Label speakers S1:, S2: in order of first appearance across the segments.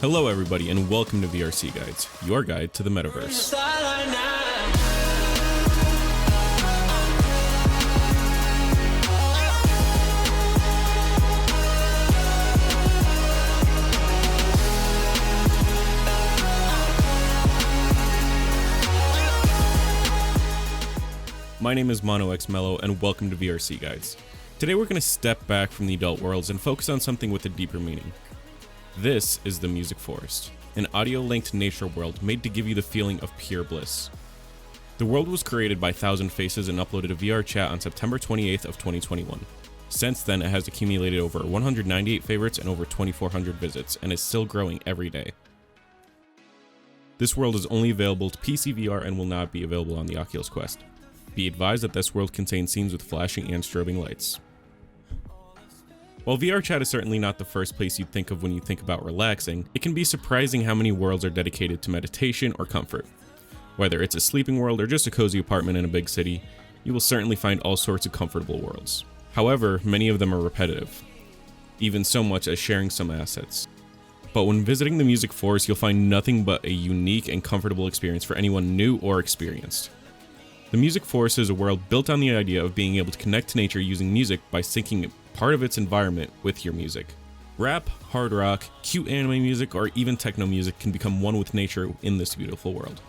S1: Hello everybody and welcome to VRCGuides, your guide to the Metaverse. My name is MonoXMellow and welcome to VRCGuides. Today we're going to step back from the adult worlds and focus on something with a deeper meaning. This is the Music Forest, an audio-linked nature world made to give you the feeling of pure bliss. The world was created by Thousand Faces and uploaded to VR chat on September 28th of 2021. Since then, it has accumulated over 198 favorites and over 2,400 visits, and is still growing every day. This world is only available to PC VR and will not be available on the Oculus Quest. Be advised that this world contains scenes with flashing and strobing lights. While VR chat is certainly not the first place you'd think of when you think about relaxing, it can be surprising how many worlds are dedicated to meditation or comfort. Whether it's a sleeping world or just a cozy apartment in a big city, you will certainly find all sorts of comfortable worlds. However, many of them are repetitive, even so much as sharing some assets. But when visiting the Music Forest, you'll find nothing but a unique and comfortable experience for anyone new or experienced. The Music Forest is a world built on the idea of being able to connect to nature using music by syncing part of its environment with your music. Rap, hard rock, cute anime music, or even techno music can become one with nature in this beautiful world.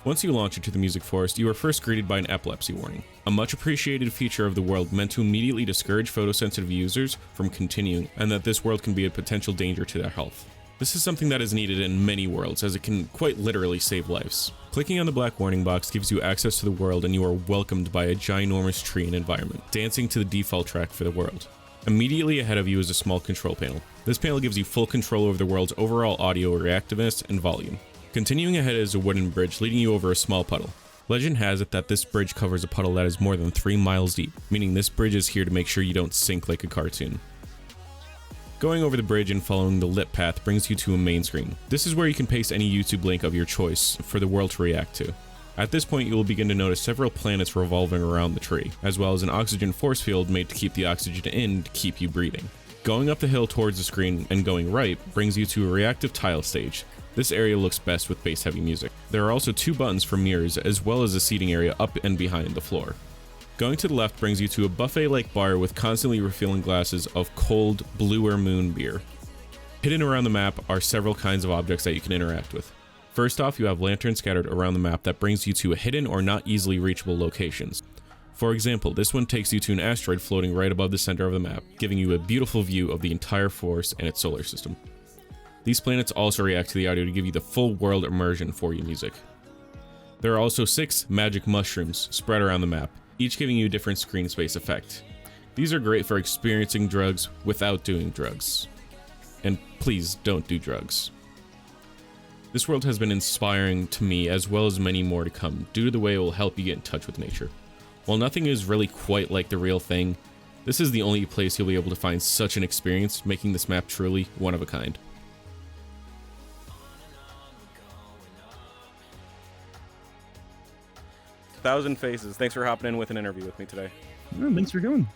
S1: Once you launch into the Music Forest, you are first greeted by an epilepsy warning, a much appreciated feature of the world meant to immediately discourage photosensitive users from continuing, and that this world can be a potential danger to their health. This is something that is needed in many worlds, as it can quite literally save lives. Clicking on the black warning box gives you access to the world, and you are welcomed by a ginormous tree and environment, dancing to the default track for the world. Immediately ahead of you is a small control panel. This panel gives you full control over the world's overall audio reactiveness and volume. Continuing ahead is a wooden bridge leading you over a small puddle. Legend has it that this bridge covers a puddle that is more than 3 miles deep, meaning this bridge is here to make sure you don't sink like a cartoon. Going over the bridge and following the lit path brings you to a main screen. This is where you can paste any YouTube link of your choice for the world to react to. At this point, you will begin to notice several planets revolving around the tree, as well as an oxygen force field made to keep the oxygen in to keep you breathing. Going up the hill towards the screen and going right brings you to a reactive tile stage. This area looks best with bass-heavy music. There are also 2 buttons for mirrors, as well as a seating area up and behind the floor. Going to the left brings you to a buffet-like bar with constantly refilling glasses of cold, bluer moon beer. Hidden around the map are several kinds of objects that you can interact with. First off, you have lanterns scattered around the map that brings you to hidden or not easily reachable locations. For example, this one takes you to an asteroid floating right above the center of the map, giving you a beautiful view of the entire forest and its solar system. These planets also react to the audio to give you the full world immersion for your music. There are also 6 magic mushrooms spread around the map, each giving you a different screen space effect. These are great for experiencing drugs without doing drugs. And please don't do drugs. This world has been inspiring to me as well as many more to come due to the way it will help you get in touch with nature. While nothing is really quite like the real thing, this is the only place you'll be able to find such an experience, making this map truly one of a kind. Thousand Faces, thanks for hopping in with an interview with me today.
S2: Oh, thanks for going.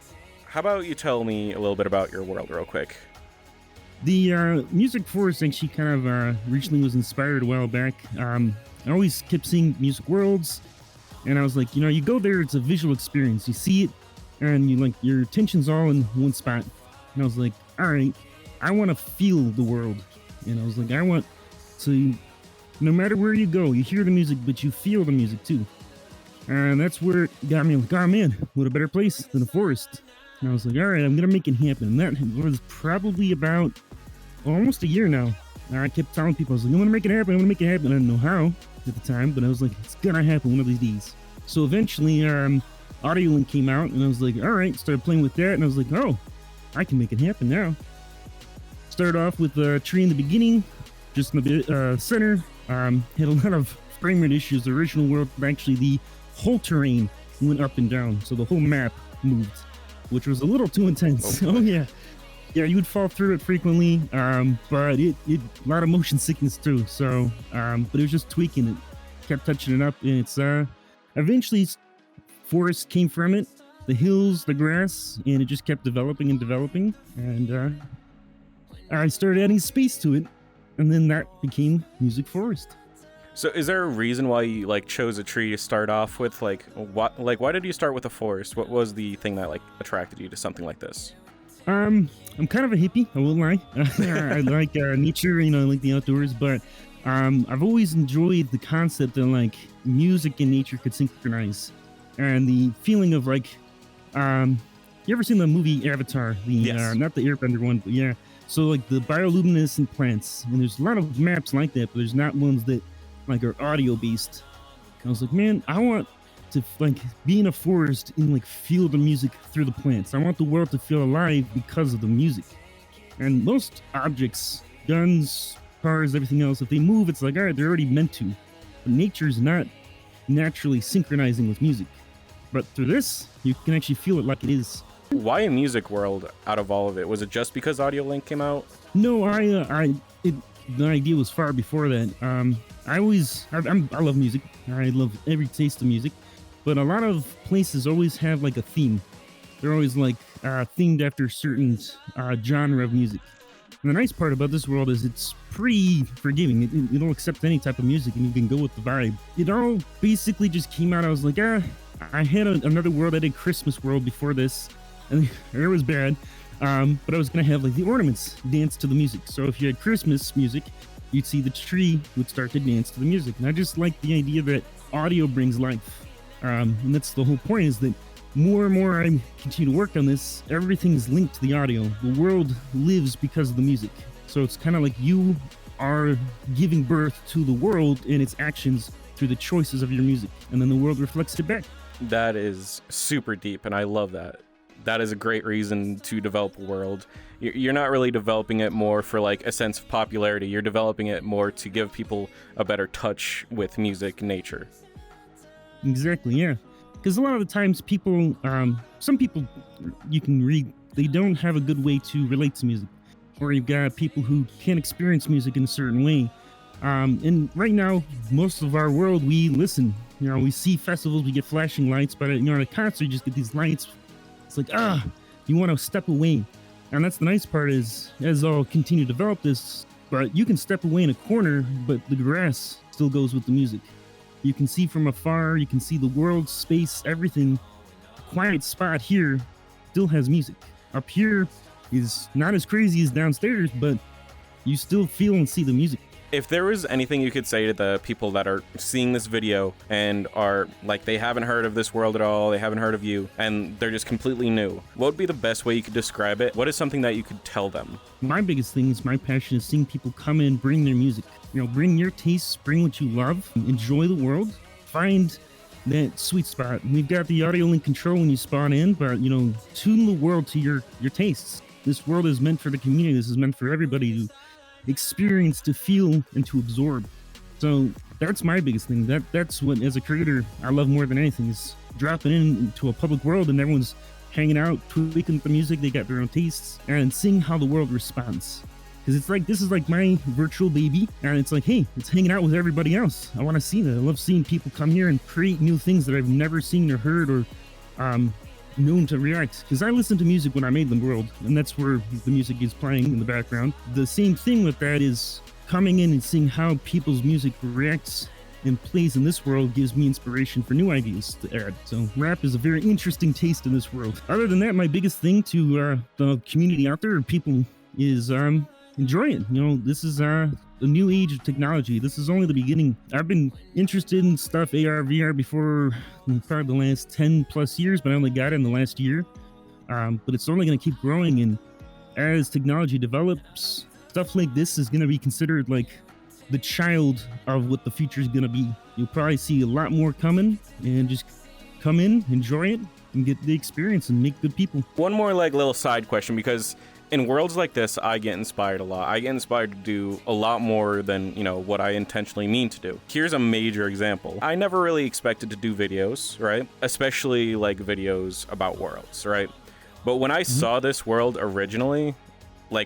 S1: How about you tell me a little bit about your world real quick?
S2: The Music Forest actually kind of originally was inspired a while back. I always kept seeing music worlds, and I was like, you go there, it's a visual experience. You see it, and your attention's all in one spot. And I was like, all right, I want to feel the world. And I was like, I want to, no matter where you go, you hear the music, but you feel the music too. And that's where it got me like, oh man, what a better place than a forest. And I was like, all right, I'm going to make it happen. And that was probably about almost a year now. And I kept telling people, I was like, I want to make it happen. I want to make it happen. I didn't know how at the time, but I was like, it's going to happen one of these days. So eventually, Audio Link came out, and I was like, all right, started playing with that. And I was like, oh, I can make it happen now. Started off with a tree in the beginning, just in the center. Had a lot of frame rate issues. The original world, actually, the whole terrain went up and down, so the whole map moved, which was a little too intense. Oh yeah, you would fall through it frequently, but it a lot of motion sickness too. So, but it was just tweaking it, kept touching it up, and it's eventually forest came from it, the hills, the grass, and it just kept developing and developing, and I started adding space to it. and then that became Music Forest.
S3: So is there a reason why you like chose a tree to start off with? Why did you start with a forest? What was the thing that like attracted you to something like this?
S2: I'm kind of a hippie, I won't lie. I like nature, I like the outdoors, but I've always enjoyed the concept that like music and nature could synchronize, and the feeling of like, you ever seen the movie Avatar?
S3: Yes.
S2: Not the Airbender one, but yeah. So like the bioluminescent plants, and there's a lot of maps like that, but there's not ones that like are audio based. I was like, man, I want to like be in a forest and like feel the music through the plants. I want the world to feel alive because of the music. And most objects, guns, cars, everything else, if they move, it's like, all right, they're already meant to. But nature's not naturally synchronizing with music. But through this, you can actually feel it like it is.
S3: Why a music world out of all of it? Was it just because Audio Link came out?
S2: No, the idea was far before that. I love music. I love every taste of music, but a lot of places always have like a theme. They're always like themed after a certain genre of music. And the nice part about this world is it's pretty forgiving. It'll accept any type of music, and you can go with the vibe. It all basically just came out. I was like, I had another world. I did Christmas World before this, and it was bad. But I was gonna have like the ornaments dance to the music. So if you had Christmas music, you'd see the tree would start to dance to the music. And I just like the idea that audio brings life. And that's the whole point, is that more and more I continue to work on this, everything's linked to the audio. The world lives because of the music. So it's kind of like you are giving birth to the world and its actions through the choices of your music. And then the world reflects it back.
S3: That is super deep, and I love that. That is a great reason to develop a world. You're not really developing it more for like a sense of popularity. You're developing it more to give people a better touch with music and nature.
S2: Exactly, yeah. Because a lot of the times people, some people you can read, they don't have a good way to relate to music. Or you've got people who can't experience music in a certain way. And right now, most of our world, we listen. We see festivals, we get flashing lights, but at a concert, you just get these lights. It's like, you want to step away. And that's the nice part, is as I'll continue to develop this, but you can step away in a corner, but the grass still goes with the music. You can see from afar, you can see the world, space, everything. The quiet spot here still has music. Up here is not as crazy as downstairs, but you still feel and see the music.
S3: If there was anything you could say to the people that are seeing this video and are like, they haven't heard of this world at all, they haven't heard of you, and they're just completely new, what would be the best way you could describe it? What is something that you could tell them?
S2: My biggest thing is my passion is seeing people come in, bring their music. Bring your tastes, bring what you love, enjoy the world, find that sweet spot. We've got the audio link control when you spawn in, but tune the world to your tastes. This world is meant for the community. This is meant for everybody to experience, to feel, and to absorb. So that's my biggest thing. That's what, as a creator, I love more than anything, is dropping into a public world and everyone's hanging out, tweaking with the music. They got their own tastes, and seeing how the world responds. Because it's like, this is like my virtual baby, and it's like, hey, it's hanging out with everybody else. I want to see that. I love seeing people come here and create new things that I've never seen or heard or known to react. Because I listened to music when I made the world, and that's where the music is playing in the background. The same thing with that is coming in and seeing how people's music reacts and plays in this world gives me inspiration for new ideas to add. So rap is a very interesting taste in this world. Other than that, my biggest thing to the community out there, people, is enjoy it. This is a new age of technology. This is only the beginning. I've been interested in stuff AR, VR before probably the last 10 plus years, but I only got it in the last year. But it's only going to keep growing, and as technology develops, stuff like this is going to be considered like the child of what the future is going to be. You'll probably see a lot more coming, and just come in, enjoy it, and get the experience and make good people.
S3: One more little side question, because in worlds like this, I get inspired a lot. I get inspired to do a lot more than, what I intentionally mean to do. Here's a major example. I never really expected to do videos, right? Especially videos about worlds, right? But when I saw this world originally,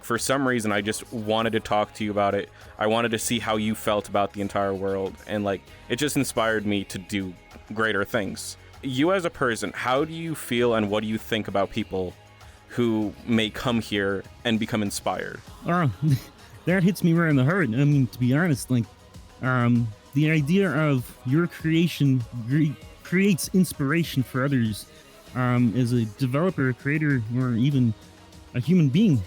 S3: for some reason, I just wanted to talk to you about it. I wanted to see how you felt about the entire world. And it just inspired me to do greater things. You as a person, how do you feel and what do you think about people who may come here and become inspired?
S2: that hits me right in the heart. I mean, to be honest, like, the idea of your creation creates inspiration for others. As a developer, a creator, or even a human being,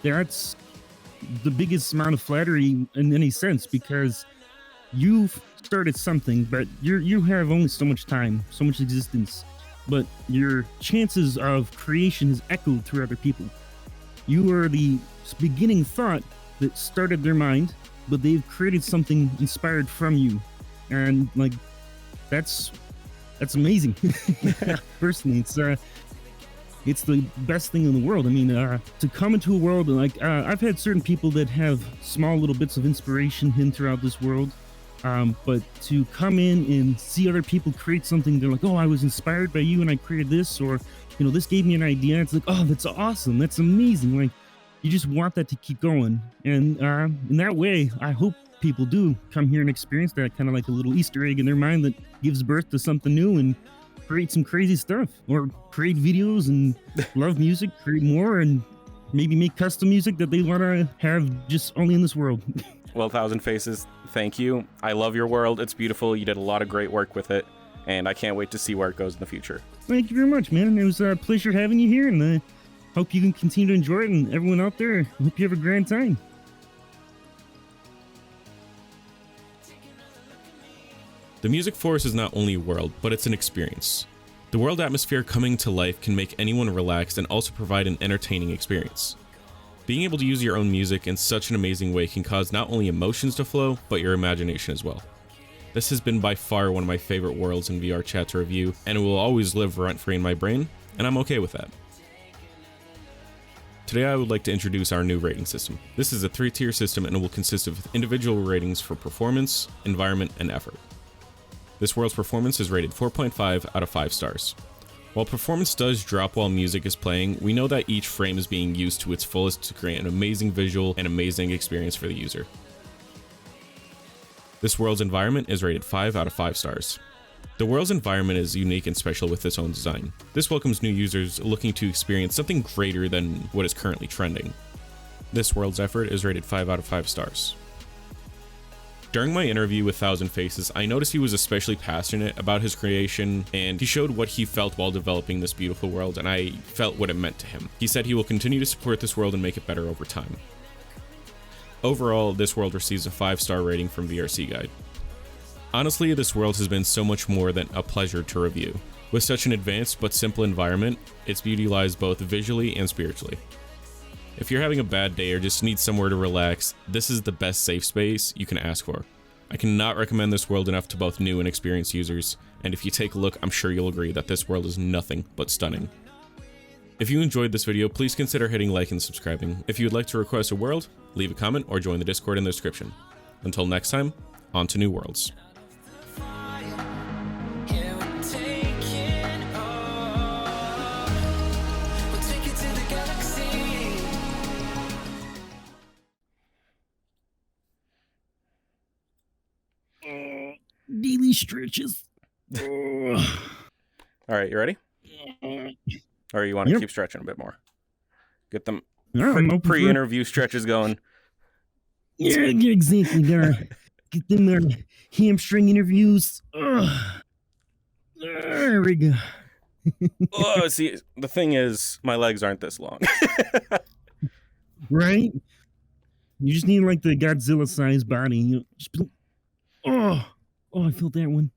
S2: that's the biggest amount of flattery in any sense, because you've started something, but you have only so much time, so much existence, but your chances of creation is echoed through other people. You are the beginning thought that started their mind, but they've created something inspired from you, and like that's amazing. Personally, it's the best thing in the world. I mean, to come into a world like I've had certain people that have small little bits of inspiration hidden throughout this world, but to come in and see other people create something, they're like, oh, I was inspired by you and I created this, or this gave me an idea. It's like, oh, that's awesome, that's amazing. Like, you just want that to keep going, and in that way, I hope people do come here and experience that, kind of like a little Easter egg in their mind that gives birth to something new, and create some crazy stuff, or create videos and love music, create more, and maybe make custom music that they want to have just only in this world.
S3: Well, Thousand Faces, thank you. I love your world. It's beautiful. You did a lot of great work with it, and I can't wait to see where it goes in the future.
S2: Thank you very much, man. It was a pleasure having you here, and hope you can continue to enjoy it, and everyone out there, I hope you have a grand time.
S1: The Music Forest is not only a world, but it's an experience. The world atmosphere coming to life can make anyone relaxed and also provide an entertaining experience. Being able to use your own music in such an amazing way can cause not only emotions to flow, but your imagination as well. This has been by far one of my favorite worlds in VR chat to review, and it will always live rent-free in my brain, and I'm okay with that. Today I would like to introduce our new rating system. This is a 3-tier system and it will consist of individual ratings for performance, environment, and effort. This world's performance is rated 4.5 out of 5 stars. While performance does drop while music is playing, we know that each frame is being used to its fullest to create an amazing visual and amazing experience for the user. This world's environment is rated 5 out of 5 stars. The world's environment is unique and special with its own design. This welcomes new users looking to experience something greater than what is currently trending. This world's effort is rated 5 out of 5 stars. During my interview with Thousand Faces, I noticed he was especially passionate about his creation, and he showed what he felt while developing this beautiful world, and I felt what it meant to him. He said he will continue to support this world and make it better over time. Overall, this world receives a 5-star rating from VRCGuide. Honestly, this world has been so much more than a pleasure to review. With such an advanced but simple environment, its beauty lies both visually and spiritually. If you're having a bad day or just need somewhere to relax, this is the best safe space you can ask for. I cannot recommend this world enough to both new and experienced users, and if you take a look, I'm sure you'll agree that this world is nothing but stunning. If you enjoyed this video, please consider hitting like and subscribing. If you would like to request a world, leave a comment or join the Discord in the description. Until next time, on to new worlds.
S2: Daily stretches.
S3: All right, you ready? Or you want to keep stretching a bit more? Get them pre-interview stretches going.
S2: Yeah, exactly. Gotta get them hamstring interviews. There we go.
S3: Oh, see, the thing is, my legs aren't this long.
S2: Right? You just need like the Godzilla-sized body. Oh, I felt that one.